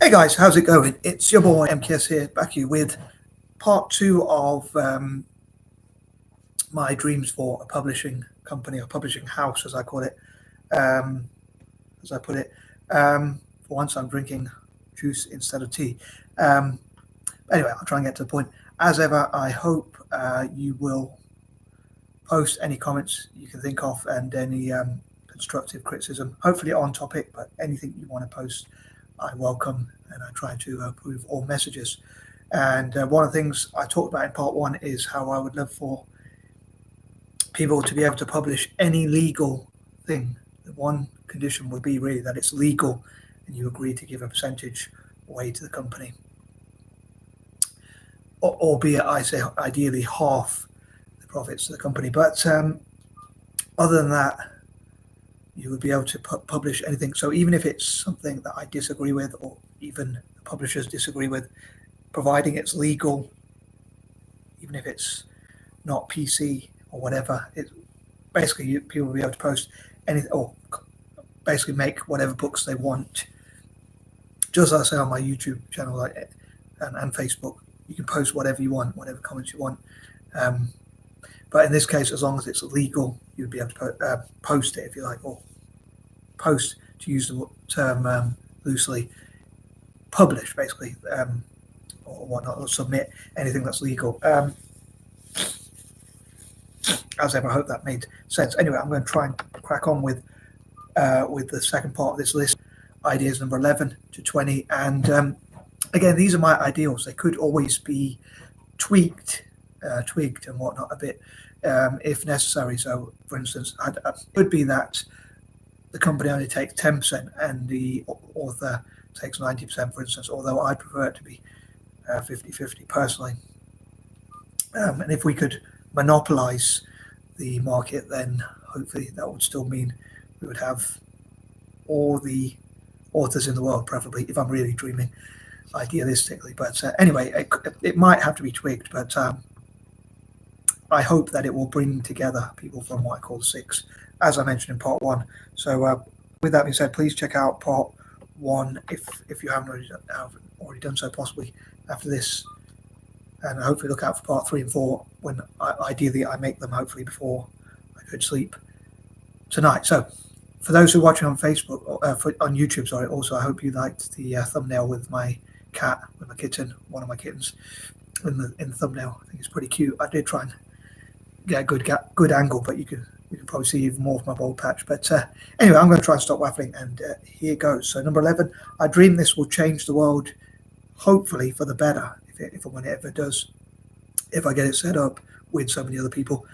Hey guys, how's it going? It's your boy M.K.S here, back here with part 2 of my dreams for a publishing company, a publishing house, as I call it, as I put it. For once, I'm drinking juice instead of tea. Anyway, I'll try and get to the point. As ever, I hope you will post any comments you can think of and any constructive criticism, hopefully on topic, but anything you want to post, I welcome, and I try to approve all messages. And one of the things I talked about in part 1 is how I would love for people to be able to publish any legal thing. The one condition would be really that it's legal and you agree to give a percentage away to the company, albeit I say ideally half the profits to the company. But other than that, you would be able to publish anything. So even if it's something that I disagree with, or even the publishers disagree with, providing it's legal, even if it's not PC or whatever, it basically people will be able to post anything, or basically make whatever books they want. Just as I say on my YouTube channel and Facebook, you can post whatever you want, whatever comments you want. But in this case, as long as it's legal, you'd be able to post it, if you like, or post, to use the term loosely, publish, basically, or whatnot, or submit anything that's legal. As ever, I hope that made sense. Anyway, I'm going to try and crack on with the second part of this list, ideas number 11 to 20. And again, these are my ideals. They could always be tweaked and whatnot a bit if necessary. So, for instance, it could be that the company only takes 10% and the author takes 90%, for instance, although I prefer it to be 50-50 personally. And if we could monopolize the market, then hopefully that would still mean we would have all the authors in the world, preferably, if I'm really dreaming idealistically. But anyway, it might have to be tweaked, but I hope that it will bring together people from what I call the six, as I mentioned in part 1. So with that being said, please check out part 1 if you haven't already done so, possibly after this, and hopefully look out for part 3 and 4 when ideally I make them, hopefully before I go to sleep tonight. So for those who are watching on Facebook, on YouTube, sorry, also I hope you liked the thumbnail with my cat, with my kitten, one of my kittens in the thumbnail. I think it's pretty cute. I did try and get a good angle, but you can probably see even more of my bald patch. But anyway, I'm going to try and stop waffling, and here goes. So number 11, I dream this will change the world, hopefully for the better, if and when it ever does, if I get it set up with so many other people.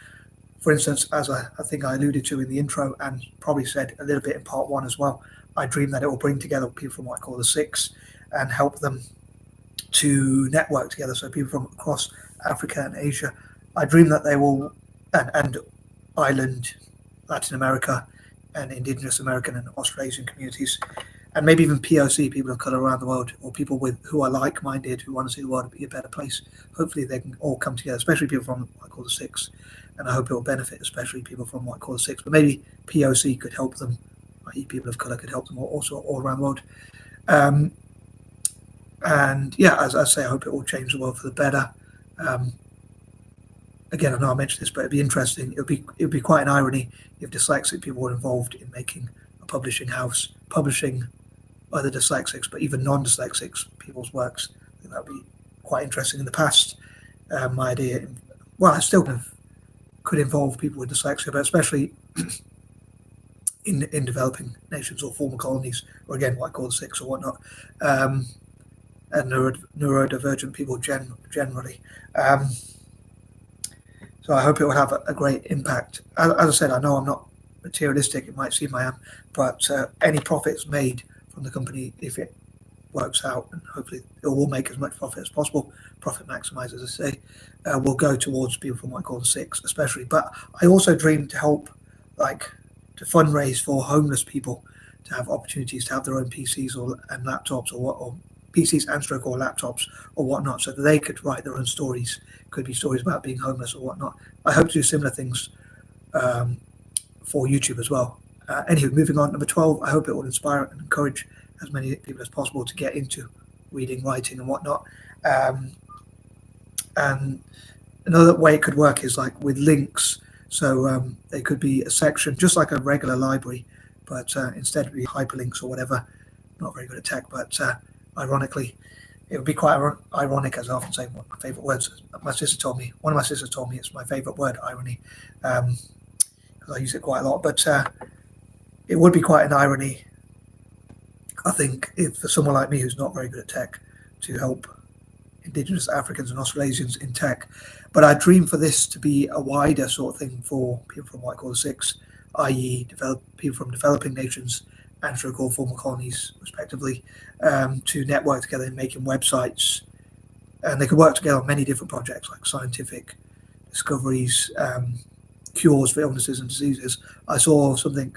For instance, as I think I alluded to in the intro, and probably said a little bit in part 1 as well, I dream that it will bring together people from what I call the six and help them to network together. So people from across Africa and Asia, I dream that they will, and island, Latin America, and Indigenous American and Australasian communities, and maybe even POC, people of color around the world, or people who are like-minded, who want to see the world be a better place. Hopefully they can all come together, especially people from what I call the six, and I hope it will benefit especially people from what I call the six, but maybe POC could help them, i.e. people of color could help them also all around the world. And yeah, as I say, I hope it will change the world for the better. Again, I know I mentioned this, but it'd be interesting. It would be quite an irony if dyslexic people were involved in making a publishing house, publishing other dyslexics, but even non-dyslexics people's works. I think that would be quite interesting. In the past, my idea, well, I still could involve people with dyslexia, but especially in developing nations or former colonies, or again, what I call the six or whatnot, and neurodivergent people generally. So I hope it will have a great impact. As I said, I know I'm not materialistic. It might seem I am, but any profits made from the company, if it works out, and hopefully it will make as much profit as possible, profit maximize, as I say, will go towards people from what I call the six, especially. But I also dream to help, to fundraise for homeless people, to have opportunities to have their own PCs and laptops, or PCs and stroke or laptops or whatnot, so that they could write their own stories. Could be stories about being homeless or whatnot. I hope to do similar things for YouTube as well. Anyway, moving on, number 12, I hope it will inspire and encourage as many people as possible to get into reading, writing, and whatnot. And another way it could work is like with links. So they could be a section just like a regular library, but instead of be hyperlinks or whatever. Not very good at tech, but ironically, it would be quite ironic, as I often say. One of my favorite words. One of my sisters told me it's my favorite word, irony, because I use it quite a lot. But it would be quite an irony, I think, if for someone like me who's not very good at tech, to help Indigenous Africans and Australasians in tech. But I dream for this to be a wider sort of thing for people from what I call the six, i.e., people from developing nations and so-called former colonies, respectively, to network together in making websites. And they could work together on many different projects like scientific discoveries, cures for illnesses and diseases. I saw something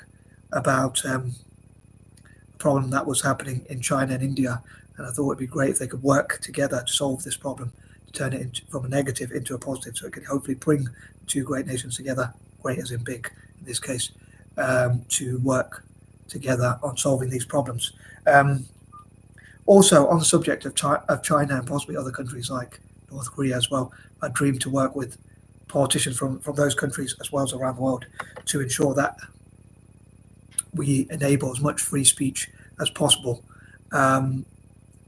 about a problem that was happening in China and India, and I thought it'd be great if they could work together to solve this problem, to turn it from a negative into a positive, so it could hopefully bring two great nations together, great as in big in this case, to work together on solving these problems. Also, on the subject of China and possibly other countries like North Korea as well, I dream to work with politicians from those countries as well as around the world to ensure that we enable as much free speech as possible,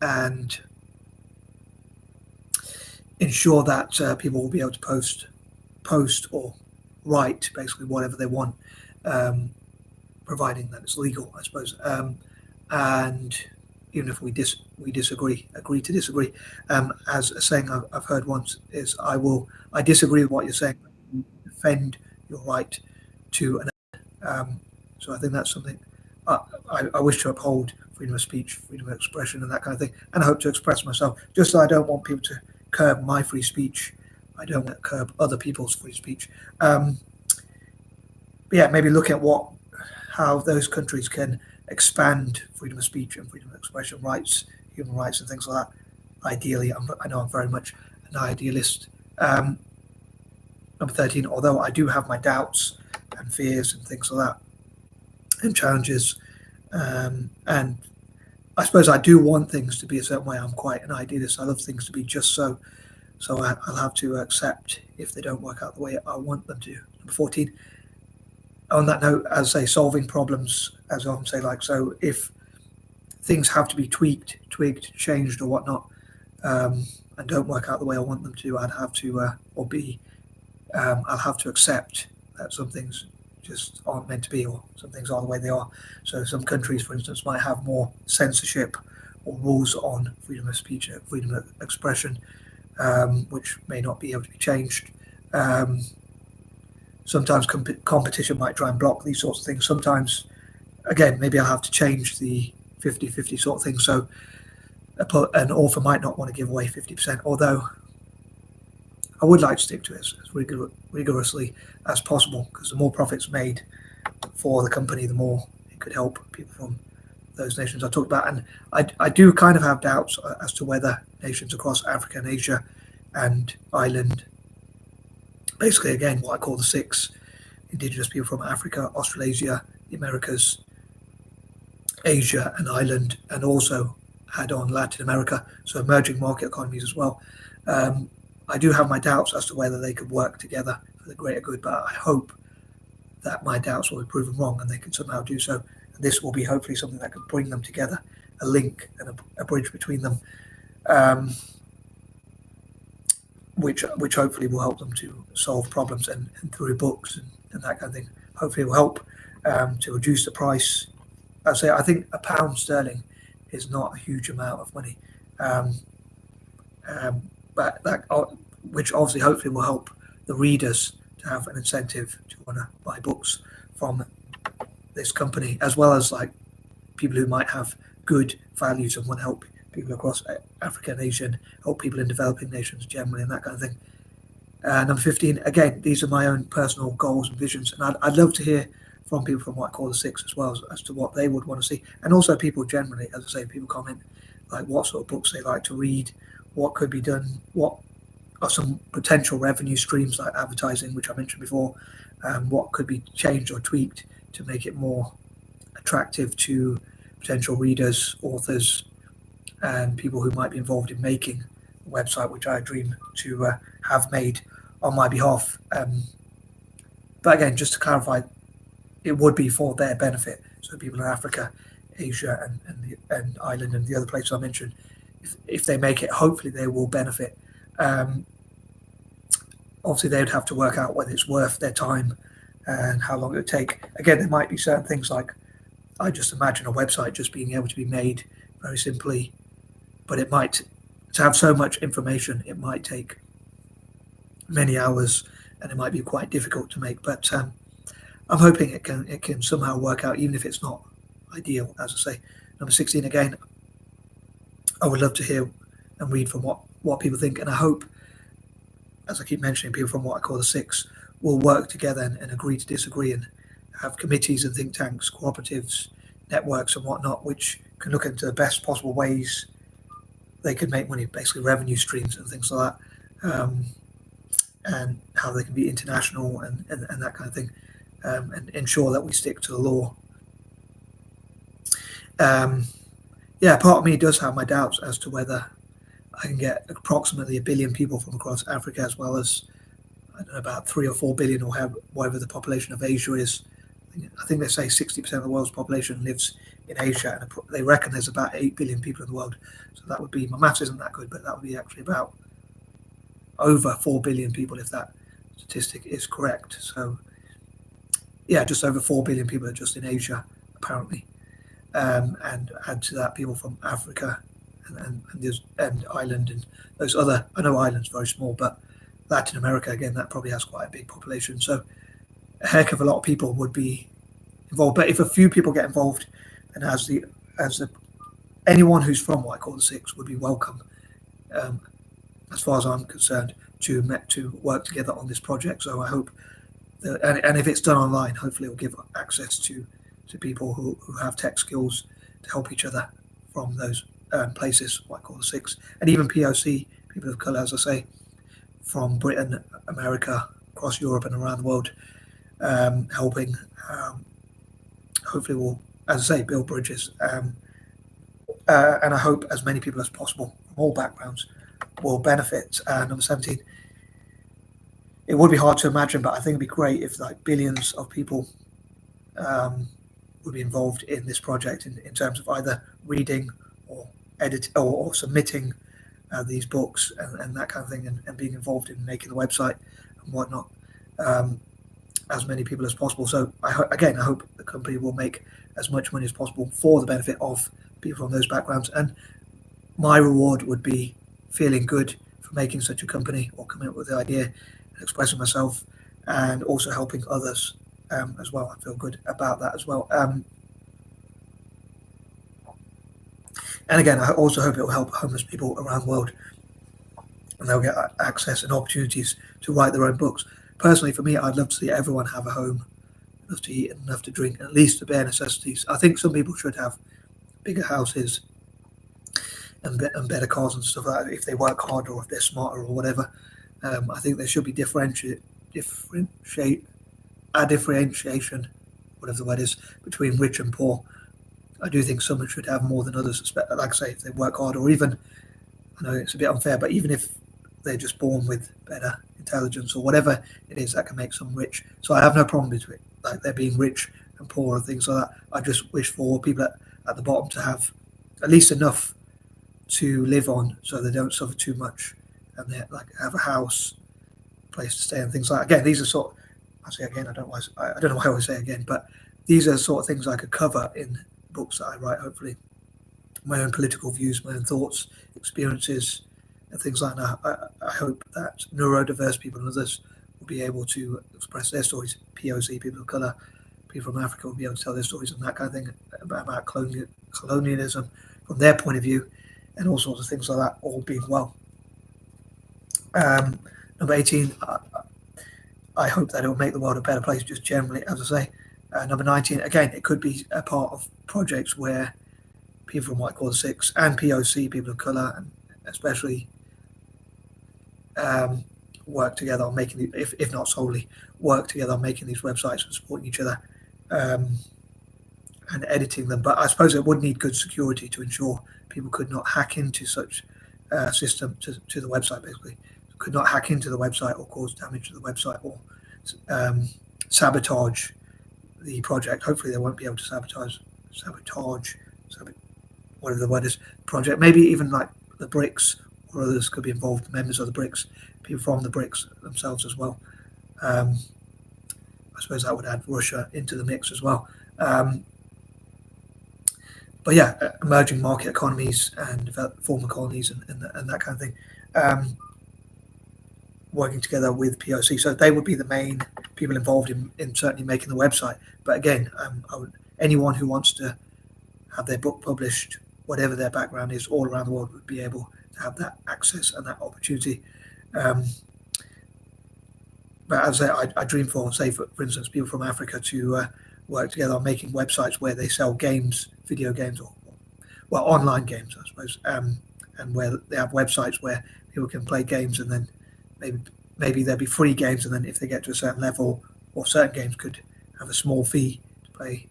and ensure that people will be able to post or write basically whatever they want, providing that it's legal, I suppose. And even if we disagree, agree to disagree. As a saying I've heard once is, I disagree with what you're saying, defend your right to an. So I think that's something I wish to uphold: freedom of speech, freedom of expression, and that kind of thing. And I hope to express myself. Just so I don't want people to curb my free speech, I don't want to curb other people's free speech. Yeah, maybe look at how those countries can expand freedom of speech and freedom of expression rights, human rights, and things like that. Ideally, I know I'm very much an idealist. Number 13, although I do have my doubts and fears and things like that, and challenges, and I suppose I do want things to be a certain way. I'm quite an idealist. I love things to be just so. So I'll have to accept if they don't work out the way I want them to. Number 14, on that note, as I say, solving problems, as I often say, like, so if things have to be tweaked, changed, or whatnot, and don't work out the way I want them to, I'd have to, I'll have to accept that some things just aren't meant to be, or some things are the way they are. So some countries, for instance, might have more censorship or rules on freedom of speech, freedom of expression, which may not be able to be changed. Sometimes competition might try and block these sorts of things. Sometimes, again, maybe I'll have to change the 50-50 sort of thing. So an author might not want to give away 50%, although I would like to stick to it as rigorously as possible, because the more profits made for the company, the more it could help people from those nations I talked about. And I do kind of have doubts as to whether nations across Africa and Asia and Ireland, basically, again, what I call the six, indigenous people from Africa, Australasia, the Americas, Asia and Ireland, and also add on Latin America, so emerging market economies as well. I do have my doubts as to whether they could work together for the greater good, but I hope that my doubts will be proven wrong and they can somehow do so. And this will be hopefully something that could bring them together, a link and a bridge between them, which hopefully will help them to solve problems, and through books and that kind of thing, hopefully it will help to reduce the price. I think £1 sterling is not a huge amount of money, but which obviously hopefully will help the readers to have an incentive to want to buy books from this company, as well as like people who might have good values and want to help people across Africa and Asia, and help people in developing nations generally, and that kind of thing. Number 15, again, these are my own personal goals and visions, and I'd love to hear from people from what I call the six as well, as to what they would want to see, and also people generally. As I say, people comment like what sort of books they like to read, what could be done, what are some potential revenue streams like advertising, which I mentioned before, what could be changed or tweaked to make it more attractive to potential readers, authors, and people who might be involved in making a website, which I dream to have made on my behalf. But again, just to clarify, it would be for their benefit. So people in Africa, Asia, and Ireland, and the other places I mentioned, if they make it, hopefully they will benefit. Obviously, they would have to work out whether it's worth their time and how long it would take. Again, there might be certain things like, I just imagine a website just being able to be made very simply, but it might, to have so much information, it might take many hours, and it might be quite difficult to make. But I'm hoping it can somehow work out, even if it's not ideal. As I say, number 16 again, I would love to hear and read from what people think, and I hope, as I keep mentioning, people from what I call the six will work together and agree to disagree, and have committees and think tanks, cooperatives, networks and whatnot, which can look into the best possible ways they could make money, basically revenue streams and things like that, and how they can be international and that kind of thing, and ensure that we stick to the law. Part of me does have my doubts as to whether I can get approximately 1 billion people from across Africa, as well as, I don't know, about 3 or 4 billion, or whatever the population of Asia is. I think they say 60% of the world's population lives in Asia, and they reckon there's about 8 billion people in the world. So that would be, my maths isn't that good, but that would be actually about over 4 billion people if that statistic is correct. So yeah, just over 4 billion people are just in Asia, apparently. And add to that people from Africa and Ireland and those other, I know Ireland's very small, but Latin America, again, that probably has quite a big population. So a heck of a lot of people would be involved. But if a few people get involved, then anyone who's from what I call the six would be welcome, as far as I'm concerned, to work together on this project. So I hope that, and if it's done online, hopefully it will give access to people who have tech skills to help each other from those places, what I call the six, and even POC, people of colour, as I say, from Britain, America, across Europe and around the world, helping. Hopefully we'll, as I say, build bridges. And I hope as many people as possible from all backgrounds will benefit. Number 17, it would be hard to imagine, but I think it'd be great if like billions of people would be involved in this project in terms of either reading or edit or submitting these books and that kind of thing, and being involved in making the website and whatnot, as many people as possible. So I hope the company will make as much money as possible for the benefit of people from those backgrounds, and my reward would be feeling good for making such a company or coming up with the idea and expressing myself, and also helping others as well. I feel good about that as well. And again, I also hope it will help homeless people around the world, and they'll get access and opportunities to write their own books. Personally, for me, I'd love to see everyone have a home, enough to eat and enough to drink, at least the bare necessities. I think some people should have bigger houses and better cars and stuff like that if they work harder or if they're smarter or whatever. I think there should be differentiation, whatever the word is, between rich and poor. I do think some should have more than others, like I say, if they work hard, or even, I know it's a bit unfair, but even if they're just born with better intelligence or whatever it is that can make some rich. So I have no problem with it, like they're being rich and poor and things like that. I just wish for people at the bottom to have at least enough to live on, so they don't suffer too much, and they have a house, place to stay, and things like that. Again, these are sort of, I say again, I don't know why I always say again, but these are sort of things I could cover in books that I write, hopefully. My own political views, my own thoughts, experiences, and things like that. I hope that neurodiverse people and others will be able to express their stories. POC, people of colour, people from Africa will be able to tell their stories and that kind of thing about colonialism from their point of view, and all sorts of things like that, all being well. Number 18, I hope that it will make the world a better place, just generally, as I say. Number 19, again, it could be a part of projects where people from what I call the six and POC, people of colour, and especially work together on making, if not solely, work together on making these websites and supporting each other. and editing them. But I suppose it would need good security to ensure people could not hack into such system to the website. Basically, could not hack into the website or cause damage to the website or sabotage the project. Hopefully, they won't be able to sabotage, whatever the word is, project. Maybe even like the bricks or others could be involved. Members of the bricks, people from the bricks themselves as well. I suppose that would add Russia into the mix as well. But yeah, emerging market economies and former colonies and that kind of thing, working together with POC. So they would be the main people involved in certainly making the website. But again, anyone who wants to have their book published, whatever their background is, all around the world would be able to have that access and that opportunity. But as I dream for, say, for instance, people from Africa to work together on making websites where they sell games, video games, or online games, I suppose, and where they have websites where people can play games, and then maybe there'll be free games, and then if they get to a certain level, or certain games could have a small fee to play.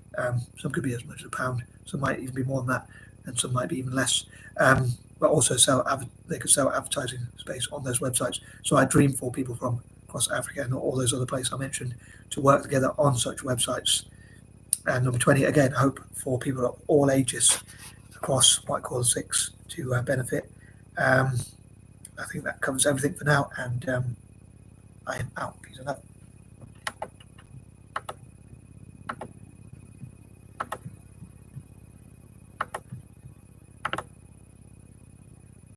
Some could be as much as £1, some might even be more than that, and some might be even less. But also they could sell advertising space on those websites. So I dream for people from across Africa and all those other places I mentioned to work together on such websites. And number 20, again, I hope for people of all ages across White Collar 6 to benefit. I think that covers everything for now, and I am out. Peace and love.